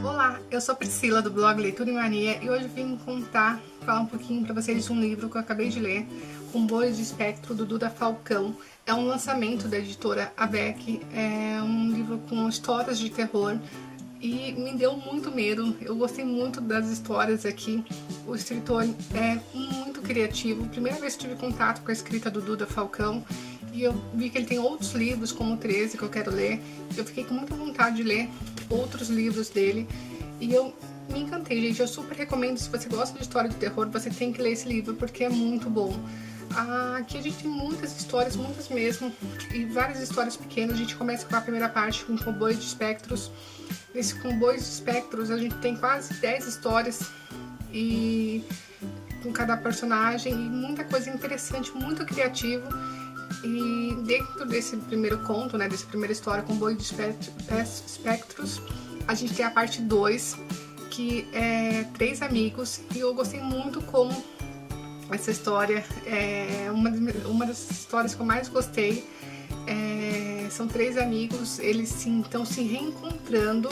Olá, eu sou Priscila do blog Leitura e Mania e hoje vim falar um pouquinho para vocês de um livro que eu acabei de ler, Comboios de Espectro, do Duda Falcão. É um lançamento da editora ABEC, é um livro com histórias de terror e me deu muito medo. Eu gostei muito das histórias aqui, o escritor é muito criativo. Primeira vez que tive contato com a escrita do Duda Falcão e eu vi que ele tem outros livros, como o 13, que eu quero ler. Eu fiquei com muita vontade de ler outros livros dele e eu me encantei, gente. Eu super recomendo, se você gosta de história de terror, você tem que ler esse livro porque é muito bom. Aqui a gente tem muitas histórias, muitas mesmo, e várias histórias pequenas. A gente começa com a primeira parte, com Comboios de Espectros. Nesse Comboios de Espectros a gente tem quase 10 histórias e com cada personagem e muita coisa interessante, muito criativo. E dentro desse primeiro conto, né, dessa primeira história, Comboio de Espectros, a gente tem a parte 2, que é 3 amigos, e eu gostei muito como essa história é uma das histórias que eu mais gostei. São 3 amigos, eles estão se reencontrando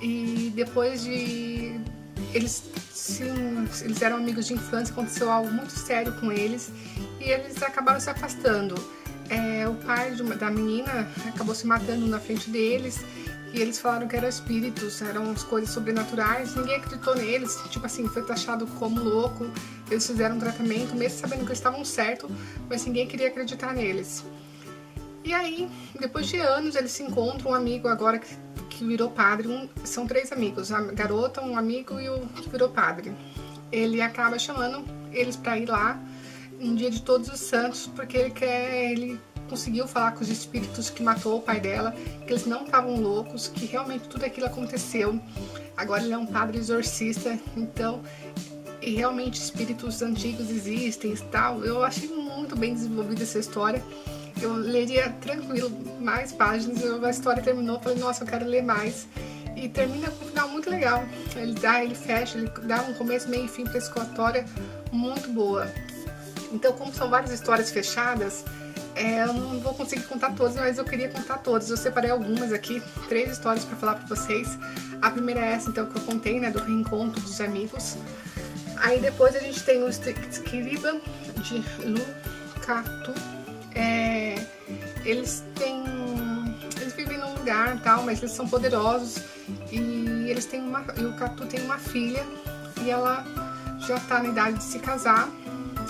e depois de... Eles eram amigos de infância, aconteceu algo muito sério com eles e eles acabaram se afastando. O pai da menina acabou se matando na frente deles e eles falaram que eram espíritos, eram as coisas sobrenaturais. Ninguém acreditou neles, tipo assim, foi taxado como louco. Eles fizeram um tratamento, mesmo sabendo que eles estavam certos, mas ninguém queria acreditar neles. E aí, depois de anos, eles se encontram, um amigo agora que virou padre, são 3 amigos, a garota, um amigo e o que virou padre. Ele acaba chamando eles para ir lá no dia de Todos os Santos, porque ele conseguiu falar com os espíritos que matou o pai dela, que eles não estavam loucos, que realmente tudo aquilo aconteceu. Agora ele é um padre exorcista, então, e realmente espíritos antigos existem e tal. Eu achei muito bem desenvolvida essa história. Eu leria tranquilo mais páginas, a história terminou, falei, nossa, eu quero ler mais. E termina com um final muito legal. Ele fecha, ele dá um começo, meio e fim para essa história muito boa. Então, como são várias histórias fechadas, eu não vou conseguir contar todas, mas eu queria contar todas. Eu separei algumas aqui, 3 histórias para falar para vocês. A primeira é essa, então, que eu contei, né, do reencontro dos amigos. Aí depois a gente tem o Escriba de Lucatu. Eles vivem num lugar tal, mas eles são poderosos e e o Catu tem uma filha e ela já tá na idade de se casar,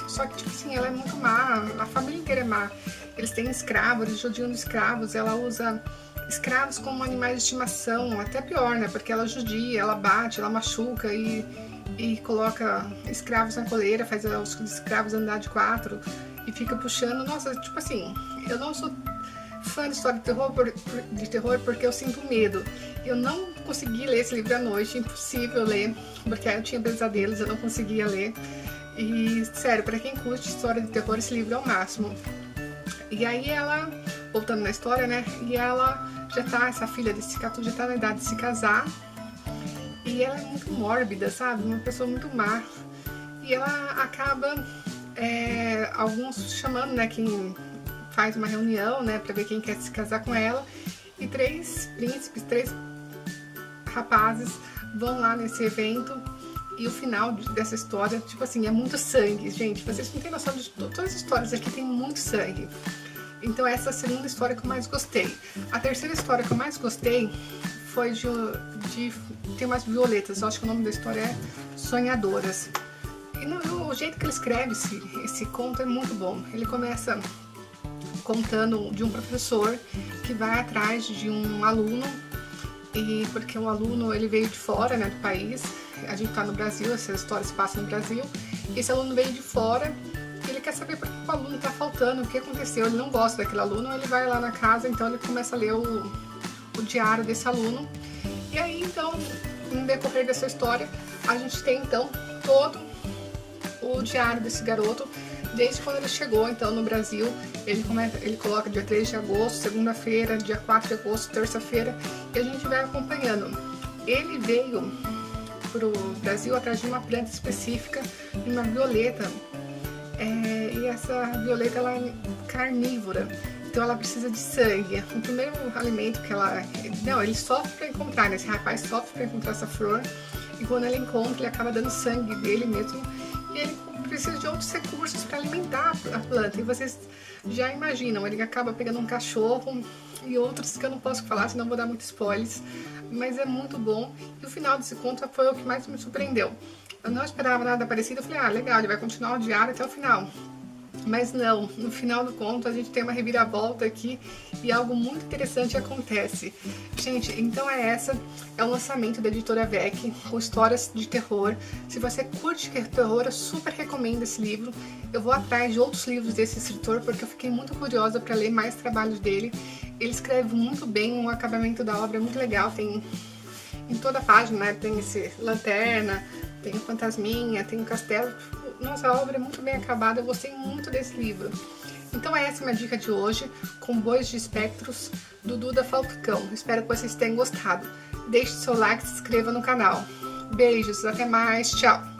só que tipo assim, ela é muito má, a família inteira é má. Eles têm escravos, eles judiam de escravos, ela usa escravos como animais de estimação, até pior, né, porque ela judia, ela bate, ela machuca e coloca escravos na coleira, faz os escravos andar de 4 e fica puxando. Nossa, tipo assim, eu não sou fã de história de terror porque eu sinto medo. Eu não consegui ler esse livro à noite, impossível ler, porque eu tinha pesadelos, eu não conseguia ler. E, sério, pra quem curte história de terror, esse livro é o máximo. E aí ela, voltando na história, né, e ela essa filha desse Catu já tá na idade de se casar, e ela é muito mórbida, sabe, uma pessoa muito má. E ela acaba, alguns chamando, né, quem faz uma reunião, né, pra ver quem quer se casar com ela, e 3 príncipes, 3 rapazes vão lá nesse evento. E o final dessa história, tipo assim, é muito sangue, gente. Vocês não têm noção de todas as histórias aqui tem muito sangue. Então essa é a segunda história que eu mais gostei. A terceira história que eu mais gostei foi tem umas violetas. Eu acho que o nome da história é Sonhadoras. E o jeito que ele escreve esse conto é muito bom. Ele começa contando de um professor que vai atrás de um aluno, e porque o aluno ele veio de fora, né, do país. A gente tá no Brasil, essa história se passa no Brasil. Esse aluno veio de fora e ele quer saber por que o aluno tá faltando, o que aconteceu. Ele não gosta daquele aluno, ele vai lá na casa, então ele começa a ler o diário desse aluno. E aí, então, no decorrer dessa história, a gente tem, então, todo o diário desse garoto, desde quando ele chegou, então, no Brasil. Ele coloca dia 3 de agosto, segunda-feira, dia 4 de agosto, terça-feira, e a gente vai acompanhando. Ele veio pro Brasil atrás de uma planta específica, de uma violeta, e essa violeta ela é carnívora, Então ela precisa de sangue. O primeiro alimento que ela... Não, ele sofre para encontrar, né? Esse rapaz sofre para encontrar essa flor. E quando ele encontra, ele acaba dando sangue dele mesmo. E ele precisa de outros recursos para alimentar a planta. E vocês já imaginam, ele acaba pegando um cachorro e outros que eu não posso falar, senão vou dar muitos spoilers. Mas é muito bom. E o final desse conto foi o que mais me surpreendeu. Eu não esperava nada parecido. Eu falei, ah, legal, ele vai continuar o diário até o final. Mas não, no final do conto a gente tem uma reviravolta aqui e algo muito interessante acontece. Gente, então é o lançamento da editora VEC com histórias de terror. Se você curte terror, eu super recomendo esse livro. Eu vou atrás de outros livros desse escritor porque eu fiquei muito curiosa para ler mais trabalhos dele. Ele escreve muito bem, o acabamento da obra é muito legal, tem em toda a página, né? Tem esse lanterna, tem o fantasminha, tem o castelo. Nossa, a obra é muito bem acabada, eu gostei muito desse livro. Então essa é a minha dica de hoje, Comboios de Espectros, do Duda Falcão. Espero que vocês tenham gostado. Deixe seu like e se inscreva no canal. Beijos, até mais, tchau!